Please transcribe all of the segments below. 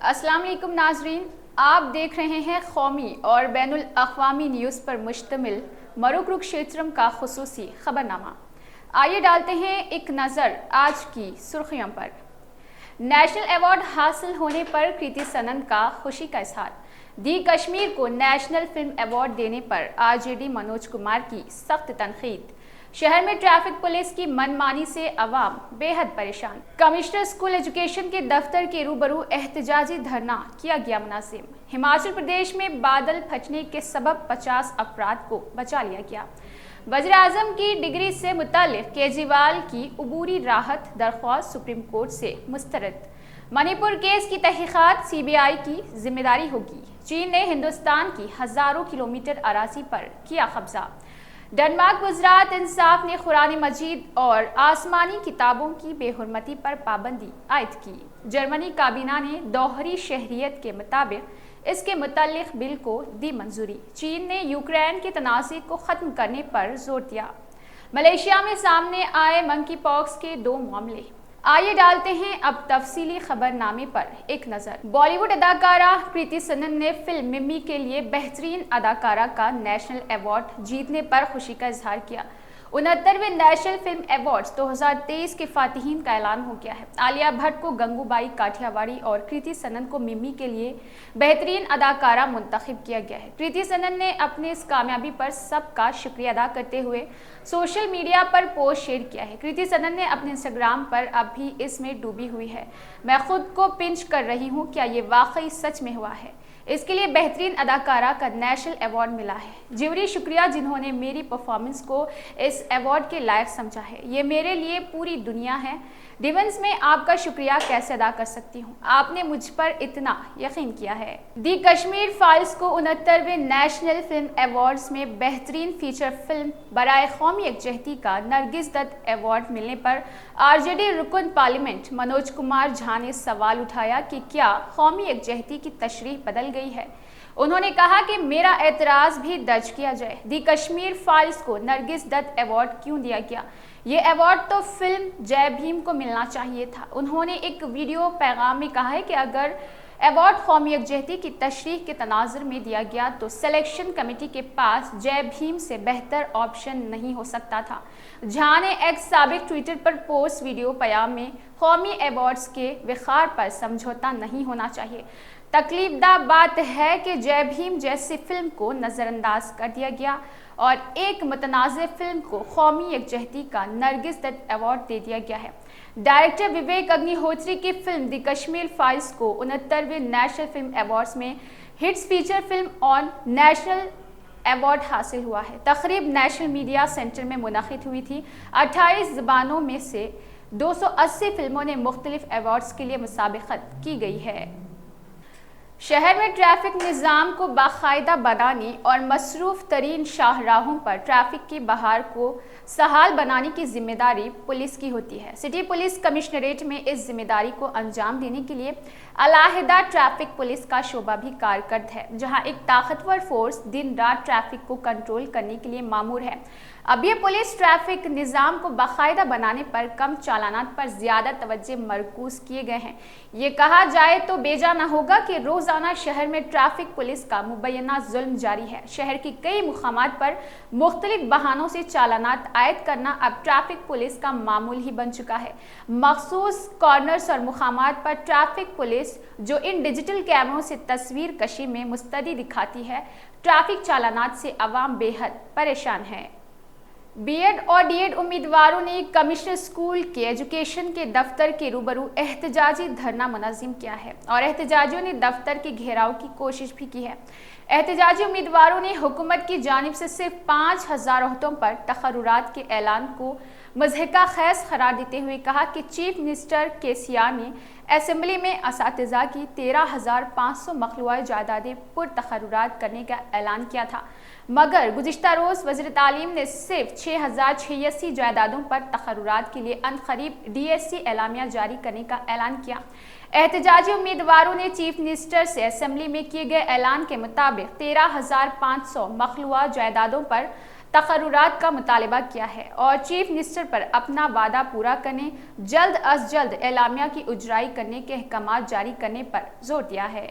अस्सलाम वालेकुम नाजरीन, आप देख रहे हैं कौमी और बैनुल अक़वामी न्यूज़ पर मुश्तमिल मरुकुरुक्षेत्रम का खुसूसी खबरनामा। आइए डालते हैं एक नज़र आज की सुर्खियों पर। नेशनल अवार्ड हासिल होने पर कृति सनन का खुशी का इजहार। दी कश्मीर को नेशनल फिल्म अवार्ड देने पर आरजेडी मनोज कुमार की सख्त तनकीद। शहर में ट्रैफिक पुलिस की मनमानी से अवाम बेहद परेशान। कमिश्नर स्कूल एजुकेशन के दफ्तर के रूबरू एहतजाजी धरना किया गया मुनाजिम। हिमाचल प्रदेश में बादल फटने के सबब 50 अफराद को बचा लिया गया। वज़ीर आज़म की डिग्री से मुताल्लिक़ केजरीवाल की उबूरी राहत दरख्वास्त सुप्रीम कोर्ट से मुस्तरद। मणिपुर केस की तहकीकात सीबीआई की जिम्मेदारी होगी। चीन ने हिंदुस्तान की हजारों किलोमीटर अराजी पर किया कब्जा। डेनमार्क गुजरात इंसाफ ने कुरान मजीद और आसमानी किताबों की बेहुरमती पर पाबंदी आयद की। जर्मनी काबीना ने दोहरी शहरियत के मुताबिक इसके मुतल्लिक बिल को दी मंजूरी। चीन ने यूक्रेन के तनाज़े को ख़त्म करने पर जोर दिया। मलेशिया में सामने आए मंकी पॉक्स के 2 मामले। आइए डालते हैं अब तफसीली खबरनामे पर एक नज़र। बॉलीवुड अदाकारा कृति सनन ने फिल्म मिमी के लिए बेहतरीन अदाकारा का नेशनल अवार्ड जीतने पर खुशी का इजहार किया। 69वें नेशनल फिल्म अवार्ड्स 2023 के फातिहीन का ऐलान हो गया है। आलिया भट्ट को गंगूबाई काठियावाड़ी और कृति सनन को मिमी के लिए बेहतरीन अदाकारा मुंतखब किया गया है। कृति सनन ने अपने इस कामयाबी पर सबका शुक्रिया अदा करते हुए सोशल मीडिया पर पोस्ट शेयर किया है। कृति सनन ने अपने इंस्टाग्राम पर अब भी इसमें डूबी हुई है। मैं खुद को पिंच कर रही हूँ, क्या ये वाकई सच में हुआ है? इसके लिए बेहतरीन अदाकारा का नेशनल अवार्ड मिला है। जिवरी शुक्रिया जिन्होंने मेरी परफॉर्मेंस को इस अवार्ड के लायक समझा है। ये मेरे लिए पूरी दुनिया है। डिवंस में आपका शुक्रिया कैसे अदा कर सकती हूँ? आपने मुझ पर इतना यकीन किया है। दी कश्मीर फाइल्स को 69वें नेशनल फिल्म अवार्ड्स में बेहतरीन फीचर फिल्म बराए कौमी यकजहती का नरगिस दत्त अवार्ड मिलने पर आरजेडी रुकन पार्लियामेंट मनोज कुमार झा ने सवाल उठाया कि क्या कौमी यकजहती की तशरीह बदल गई है। उन्होंने कहा कि मेरा एतराज़ भी दर्ज किया जाए। दी कश्मीर फाइल्स को नरगिस दत्त अवार्ड क्यों दिया गया? ये अवार्ड तो फिल्म जय भीम को मिलना चाहिए था। उन्होंने एक वीडियो पैगाम में कहा है कि अगर अवार्ड कौमी यकजहती की तशरीह के तनाजुर में दिया गया तो सिलेक्शन कमेटी के पास जय भीम से बेहतर ऑप्शन नहीं हो सकता था। झा ने एक्स साबिक ट्विटर पर पोस्ट वीडियो पैगाम में कौमी अवार्ड्स के विखार पर समझौता नहीं होना चाहिए। तकलीफदा बात है कि जय भीम जैसी फिल्म को नज़रअंदाज कर दिया गया और एक मुतनाज़ फिल्म को कौमी यकजहती का नरगिस दत्त अवार्ड दे दिया गया है। डायरेक्टर विवेक अग्निहोत्री की फिल्म दी कश्मीर फाइल्स को 69वें नेशनल फिल्म अवार्ड्स में hits feature film on national award हासिल हुआ है। तकरीब नेशनल मीडिया सेंटर में मुनक़िद हुई थी। 28 ज़बानों में से 280 फिल्मों ने मुख्तलिफ अवार्ड्स के लिए मुसाबिक़त की गई है। शहर में ट्रैफिक निज़ाम को बाकायदा बनाने और मसरूफ़ तरीन शाहराहों पर ट्रैफिक की बहार को सहाल बनाने की जिम्मेदारी पुलिस की होती है। सिटी पुलिस कमिश्नरेट में इस जिम्मेदारी को अंजाम देने के लिए अलहदा ट्रैफिक पुलिस का शोबा भी कारकर्द है, जहां एक ताकतवर फोर्स दिन रात ट्रैफिक को कंट्रोल करने के लिए मामूर है। अब ये पुलिस ट्रैफिक निज़ाम को बाकायदा बनाने पर कम चालानात पर ज़्यादा तवज्जो मरकूज़ किए गए हैं। ये कहा जाए तो बेजा न होगा कि रोज़ाना शहर में ट्रैफिक पुलिस का मुबैना जुल्म जारी है। शहर की कई मुकामात पर मुख्तलिफ बहानों से चालानात आयद करना अब ट्रैफिक पुलिस का मामूल ही बन चुका है। मखसूस कॉर्नर्स और मुकामात पर ट्रैफिक पुलिस जो इन डिजिटल कैमरों से तस्वीर कशी में मुस्तदी दिखाती है, ट्रैफिक चालानात से अवाम बेहद परेशान है। बीएड और डीएड उम्मीदवारों ने कमिश्नर स्कूल के एजुकेशन के दफ्तर के रूबरू एहतजाजी धरना मुनज़्ज़म किया है और एहतजाजियों ने दफ्तर के घेराव की कोशिश भी की है। एहतजाजी उम्मीदवारों ने हुकूमत की जानिब से सिर्फ 5000 ओहदों पर तकर्रुरात के ऐलान को मज़हका खैस करार देते हुए कहा कि चीफ मिनिस्टर केसीआर ने असेंबली में असातिज़ा की 13,500 मखलूआ जायदादें पुरतकर्रुरात करने का ऐलान किया था, मगर गुज़िश्ता रोज़ वज़ीर तालीम ने सिर्फ 6086 जायदादों पर तकर्रुरात के लिए अनकरीब डीएससी एलामिया जारी करने का ऐलान किया। एहतजाजी उम्मीदवारों ने चीफ मिनिस्टर से असेंबली में किए गए ऐलान के मुताबिक 13,500 मखलूआ जायदादों पर तकर्रुरात का मुतालबा किया है और चीफ मिनिस्टर पर अपना वादा पूरा करने, जल्द अज जल्द एलामिया की उजराई करने के अहकाम जारी करने पर जोर दिया है।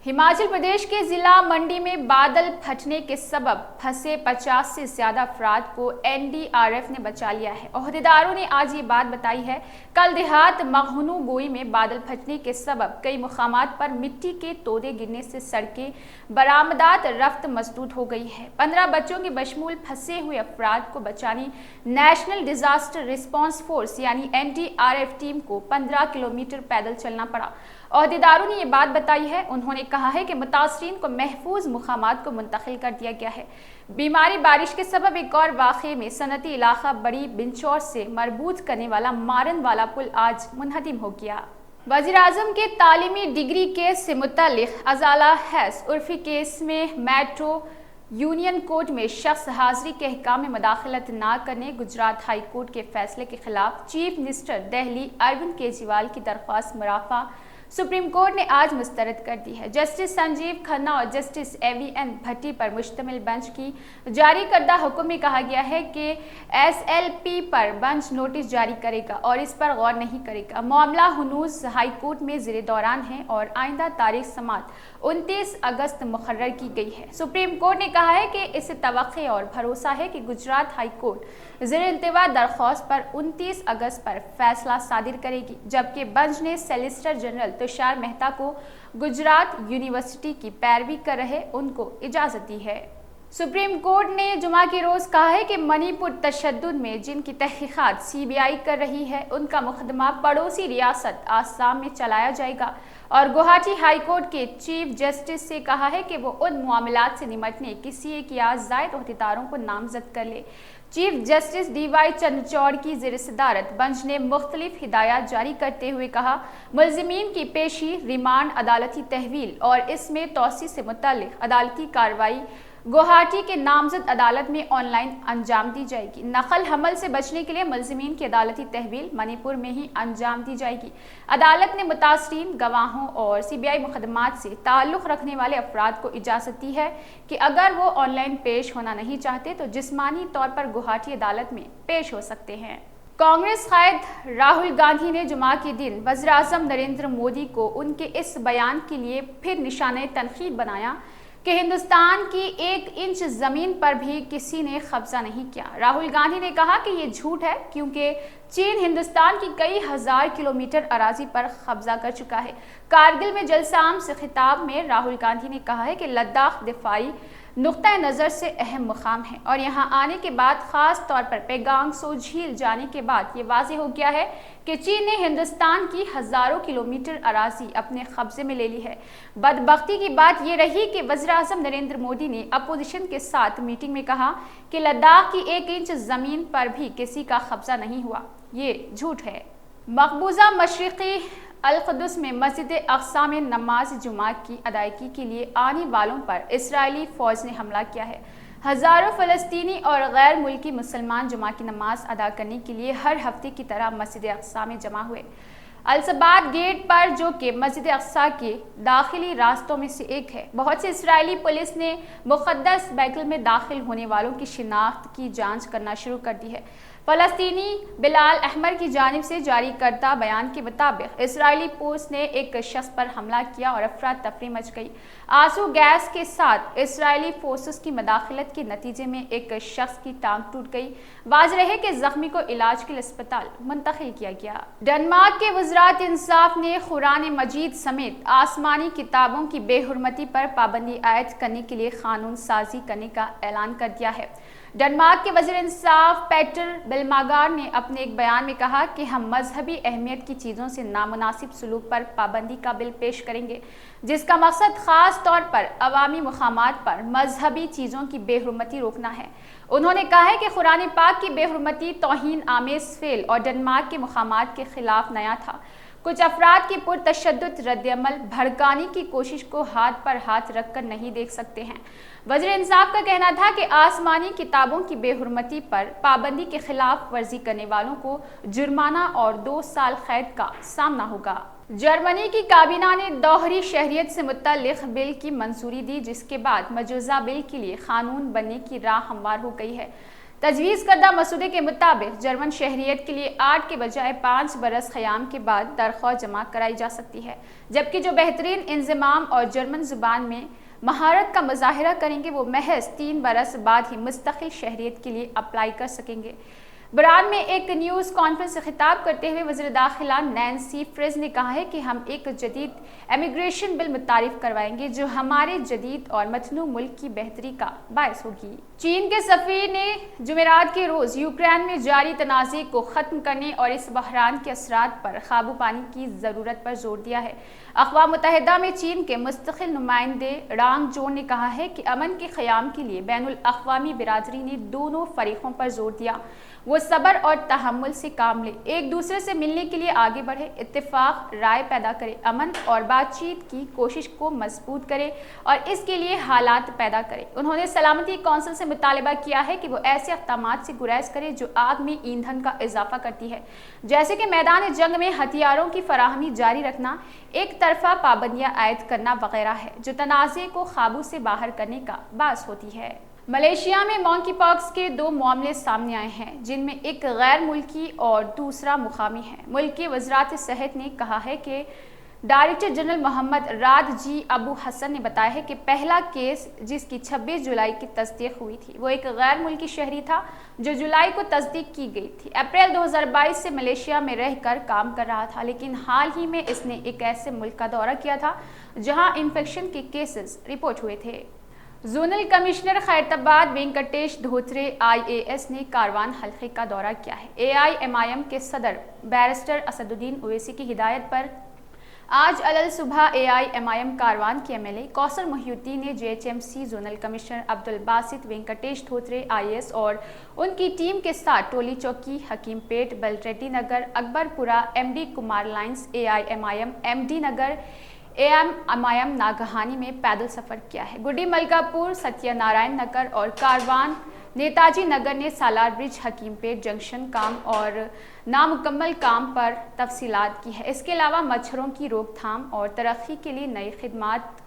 हिमाचल प्रदेश के जिला मंडी में बादल फटने के सबब फंसे 50 से ज्यादा अफराद को एनडीआरएफ ने बचा लिया है। ओहदेदारों ने आज ये बात बताई है। कल देहात मखनू गोई में बादल फटने के सबब कई मुकामात पर मिट्टी के तोड़े गिरने से सड़कें बरामदात रफ्त मसदूद हो गई है। 15 बच्चों के बशमूल फंसे हुए अफराद को बचाने नेशनल डिजास्टर रिस्पांस फोर्स यानी एनडीआरएफ टीम को 15 किलोमीटर पैदल चलना पड़ा। ओहदेदारों ने ये बात बताई है। उन्होंने कहा है कि मुतासरीन को महफूज मुकामात को मुंतकिल कर दिया गया है। बीमारी बारिश के सबब एक और वाक़े में सनती इलाका बड़ी बिंचौर से मरबूत करने वाला मारन वाला पुल आज मुनहदिम हो गया। वज़ीर-ए-आज़म के तालीमी डिग्री केस से मुतल्लिक़ अज़ाला हैस उर्फी केस में मेट्रो यूनियन कोर्ट में शख्स हाजिरी के अहकाम में मदाखलत न करने गुजरात हाई कोर्ट के फैसले के खिलाफ चीफ मिनिस्टर दिल्ली अरविंद केजरीवाल की दरख्वास्त मुराफा सुप्रीम कोर्ट ने आज मुस्तरद कर दी है। जस्टिस संजीव खन्ना और जस्टिस एवीएन भट्टी पर मुश्तमिल बेंच की जारी करदा हुक्म में कहा गया है कि एसएलपी पर बेंच नोटिस जारी करेगा और इस पर गौर नहीं करेगा। मामला हुनूज हाई कोर्ट में ज़ेरे दौरान है और आइंदा तारीख समात 29 अगस्त मुकर्रर की गई है। सुप्रीम कोर्ट ने कहा है कि इसे तवक्के और भरोसा है कि गुजरात हाई कोर्ट ज़ेरे इल्तिवा दरख्वास्त पर 29 अगस्त पर फैसला सादिर करेगी, जबकि बेंच ने सॉलिसिटर जनरल तुषार मेहता को गुजरात यूनिवर्सिटी की पैरवी कर रहे उनको इजाजत दी है। सुप्रीम कोर्ट ने जुमा के रोज कहा है कि मणिपुर तशद्दुद में जिनकी तहकीकात सीबीआई कर रही है उनका मुकदमा पड़ोसी रियासत आसाम में चलाया जाएगा और गुवाहाटी हाई कोर्ट के चीफ जस्टिस से कहा है कि वो उन मामलात से निमटने किसी एक या ज़ायद ओहदेदारों को नामजद कर ले। चीफ जस्टिस डीवाई चंद्रचूड़ की ज़ेर सदारत बेंच ने मुख्तलिफ हिदायत जारी करते हुए कहा, मुल्ज़िमीन की पेशी, रिमांड, अदालती तहवील और इसमें तौसी से मुतल्लिक़ अदालती कार्रवाई गुवाहाटी के नामजद अदालत में ऑनलाइन अंजाम दी जाएगी। नकल हमल से बचने के लिए मुल्ज़िमीन की अदालती तहवील मणिपुर में ही अंजाम दी जाएगी। अदालत ने मुतासरीन, गवाहों और सीबीआई मुकदमात से ताल्लुक़ रखने वाले अफराद को इजाज़त दी है कि अगर वो ऑनलाइन पेश होना नहीं चाहते तो जिस्मानी तौर पर गुवाहाटी अदालत में पेश हो सकते हैं। कांग्रेस कायद राहुल गांधी ने जुमा के दिन वज़ीर-ए-आज़म नरेंद्र मोदी को उनके इस बयान के लिए फिर निशाने तनकीद बनाया कि हिंदुस्तान की 1 इंच ज़मीन पर भी किसी ने कब्जा नहीं किया। राहुल गांधी ने कहा कि ये झूठ है क्योंकि चीन हिंदुस्तान की कई हजार किलोमीटर अराजी पर कब्जा कर चुका है। कारगिल में जलसाम से खिताब में राहुल गांधी ने कहा है कि लद्दाख दिफाई नुक्ता नज़र से अहम मुकाम है और यहाँ आने के बाद ख़ास तौर पर पेगांग सो झील जाने के बाद ये वाज़ेह हो गया है कि चीन ने हिंदुस्तान की हज़ारों किलोमीटर अराजी अपने कब्जे में ले ली है। बदबख्ती की बात ये रही कि वज़ीर-ए-आज़म नरेंद्र मोदी ने अपोजिशन के साथ मीटिंग में कहा कि लद्दाख की 1 इंच ज़मीन पर भी किसी का कब्जा नहीं हुआ। ये झूठ है। मकबूजा मशरिक़ी अल-कुद्स में मस्जिद अक़सा में नमाज जुमा की अदायगी के लिए आने वालों पर इस्राएली फ़ौज ने हमला किया है। हज़ारों फ़लस्तीनी और गैर मुल्की मुसलमान जुमा की नमाज अदा करने के लिए हर हफ्ते की तरह मस्जिद अक़सा में जमा हुए। अलसबात गेट पर, जो कि मस्जिद अक़सा के दाखिली रास्तों में से एक है, बहुत से इस्राएली पुलिस ने मुक़द्दस बैतुल में दाखिल होने वालों की शिनाख्त की जांच करना शुरू कर दी है। फ़लस्तीनी बिलाल अहमद की जानिब से जारी करदा बयान के मुताबिक इस्राएली पुलिस ने एक शख्स पर हमला किया और अफरा तफरी मच गई। आंसू गैस के साथ इस्राएली फोर्सेस की मदाखलत के नतीजे में एक शख्स की टांग टूट गई। वाज़ेह है कि जख्मी को इलाज के लिए अस्पताल मुंतकिल किया गया। डेनमार्क के वज़रात इंसाफ ने कुरान मजीद समेत आसमानी किताबों की बेहुरमती पर पाबंदी आयद करने के लिए कानून साजी करने का ऐलान कर दिया है। डेनमार्क के वज़ीर इंसाफ पेटर बिल्मागार ने अपने एक बयान में कहा कि हम मजहबी अहमियत की चीज़ों से नामुनासिब सलूक पर पाबंदी का बिल पेश करेंगे, जिसका मकसद ख़ास तौर पर अवामी मुकामात पर मजहबी चीज़ों की बेहुरमती रोकना है। उन्होंने कहा है कि कुरान पाक की बेहुरमती तौहीन आमेज़ फेल और डेनमार्क के मुकामात के खिलाफ नया था। कुछ अफराद की पुरतशद्दुद रद्दअमल भड़काने की कोशिश को हाथ पर हाथ रखकर नहीं देख सकते हैं। वज़ीर इंसाफ का कहना था कि आसमानी किताबों की बेहुरमती पर पाबंदी के खिलाफ वर्जी करने वालों को जुर्माना और 2 साल कैद का सामना होगा। जर्मनी की काबीना ने दोहरी शहरियत से मुत्तल्लिक़ बिल की मंजूरी दी, जिसके बाद मौजूदा बिल के लिए कानून बनने की राह हमवार हो गई है। तजवीज़ करदा मसूदे के मुताबिक जर्मन शहरियत के लिए 8 के बजाय 5 बरस क़याम के बाद दरख्वास्त जमा कराई जा सकती है, जबकि जो बेहतरीन इंज़माम और जर्मन ज़ुबान में महारत का मुजाहिरा करेंगे वो महज 3 बरस बाद ही मुस्तकिल शहरियत के लिए अप्लाई कर सकेंगे। बरान में एक न्यूज़ कॉन्फ्रेंस से खिताब करते हुए वज़ीर दाखिला नैन्सी फ्रेज़ ने कहा है कि हम एक जदीद इमिग्रेशन बिल मुतारिफ करवाएंगे जो हमारे जदीद और मतनू मुल्क की बेहतरी का बायस होगी। चीन के सफ़ीर ने जुमेरात के रोज़ यूक्रेन में जारी तनाज़े को ख़त्म करने और इस बहरान के असरात पर काबू पाने की ज़रूरत पर जोर दिया है। अक़वाम मुत्तहिदा में चीन के मुस्तक़िल नुमाइंदे रांग जोन ने कहा है कि अमन के क़याम के लिए बैनुल अक़वामी बिरादरी ने दोनों फ़रीक़ों पर जोर दिया वो सब्र और तहम्मुल से काम ले, एक दूसरे से मिलने के लिए आगे बढ़े, इत्तेफाक राय पैदा करे, अमन और बातचीत की कोशिश को मजबूत करे और इसके लिए हालात पैदा करे। उन्होंने सलामती कौंसिल से मुतालबा किया है कि वो ऐसे अक़दामात से गुरेज करे जो आग में ईंधन का इजाफा करती है, जैसे कि मैदान जंग में हथियारों की फराहमी जारी रखना, एक तरफा पाबंदियां आयद करना वगैरह है, जो तनाज़े को काबू से बाहर करने का बास होती है। मलेशिया में मॉन्की पॉक्स के 2 मामले सामने आए हैं, जिनमें एक गैर मुल्की और दूसरा मुकामी है। मुल्क की वज़ारत सेहत ने कहा है कि डायरेक्टर जनरल मोहम्मद राद जी अबू हसन ने बताया है कि पहला केस जिसकी 26 जुलाई की तस्दीक हुई थी वो एक गैर मुल्की शहरी था जो जुलाई को तस्दीक की गई थी। अप्रैल 2022 से मलेशिया में रहकर काम कर रहा था, लेकिन हाल ही में इसने एक ऐसे मुल्क का दौरा किया था जहां इन्फेक्शन के केसेस रिपोर्ट हुए थे। Zonal commissioner Khairatabad Venkatesh Dhotre IAS ने कारवान हल्के का दौरा किया है। AIMIM के सदर बैरिस्टर असदुद्दीन ओवैसी की हिदायत पर आज अलल सुबह AIMIM कारवान के MLA कौसर मोहिउद्दीन ने JHMC zonal commissioner Abdul Basit Venkatesh Dhotre IAS और उनकी टीम के साथ Toli Chowki, Hakimpet, Balreddy Nagar, Akbarpura, MD Kumar lines, AIMIM MD Nagar, AIMIM नागहानी में पैदल सफ़र किया है। गुड्डी मलकापुर, सत्यनारायण नगर और कारवान नेताजी नगर ने सालार ब्रिज, हकीमपेट जंक्शन काम और नामुकम्मल काम पर तफसीलात की है। इसके अलावा मच्छरों की रोकथाम और तरक्की के लिए नई खिदमात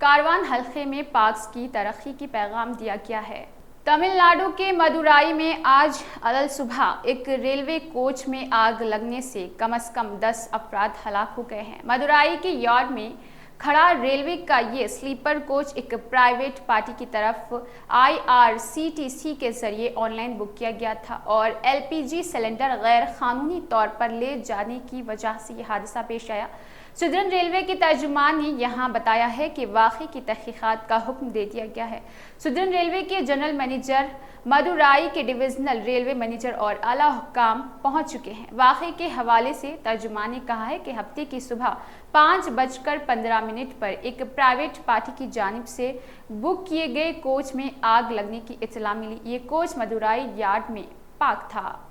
कारवान हल्के में पार्क्स की तरक्की की पैगाम दिया गया है। तमिलनाडु के मदुराई में आज अलल सुबह एक रेलवे कोच में आग लगने से कम से कम 10 अफराद हलाक हो गए हैं। मदुराई के यार्ड में खड़ा रेलवे का ये स्लीपर कोच एक प्राइवेट पार्टी की तरफ IRCTC के जरिए ऑनलाइन बुक किया गया था और LPG सिलेंडर गैर कानूनी तौर पर ले जाने की वजह से यह हादसा पेश आया। सुदर्न रेलवे के तर्जुमान ने यहाँ बताया है कि वाक़ई की तहकीकात का हुक्म दे दिया गया है। सुदर्न रेलवे के जनरल मैनेजर, मदुराई के डिविजनल रेलवे मैनेजर और आला हुक्काम पहुँच चुके हैं। वाक़ई के हवाले से तर्जुमान ने कहा है कि हफ्ते की सुबह 5:15 पर एक प्राइवेट पार्टी की जानिब से बुक किए गए कोच में आग लगने की इत्तला मिली। ये कोच मदुराई यार्ड में पार्क था।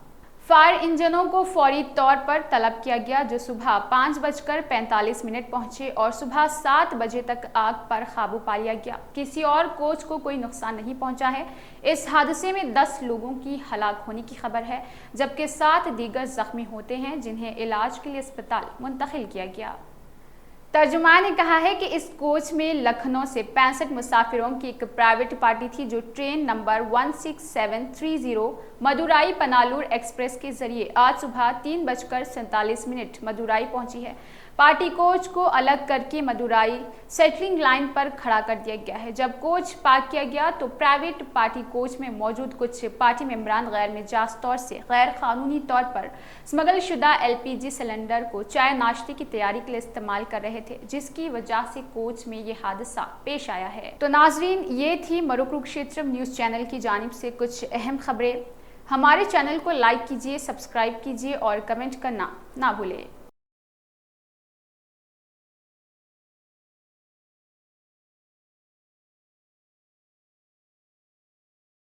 फायर इंजनों को फौरी तौर पर तलब किया गया जो सुबह 5:45 पहुंचे और सुबह 7 बजे तक आग पर काबू पा लिया गया। किसी और कोच को कोई नुकसान नहीं पहुंचा है। इस हादसे में 10 लोगों की हलाक होने की खबर है, जबकि 7 दीगर जख्मी होते हैं जिन्हें इलाज के लिए अस्पताल मुंतकिल किया गया। तर्जुमान ने कहा है कि इस कोच में लखनऊ से 65 मुसाफिरों की एक प्राइवेट पार्टी थी जो ट्रेन नंबर 16730 मदुराई पनालूर एक्सप्रेस के जरिए आज सुबह 3:47 मदुराई पहुंची है। पार्टी कोच को अलग करके मदुराई सेटलिंग लाइन पर खड़ा कर दिया गया है। जब कोच पार्क किया गया तो प्राइवेट पार्टी कोच में मौजूद कुछ पार्टी मेंबरान गैर मिजाज तौर से गैर कानूनी तौर पर स्मगल शुदा LPG सिलेंडर को चाय नाश्ते की तैयारी के लिए इस्तेमाल कर रहे थे, जिसकी वजह से कोच में ये हादसा पेश आया है। तो नाजरीन, ये थी मरुकुरुक्षेत्रम न्यूज़ चैनल की जानिब से कुछ अहम खबरें। हमारे चैनल को लाइक कीजिए, सब्सक्राइब कीजिए और कमेंट करना ना भूलें।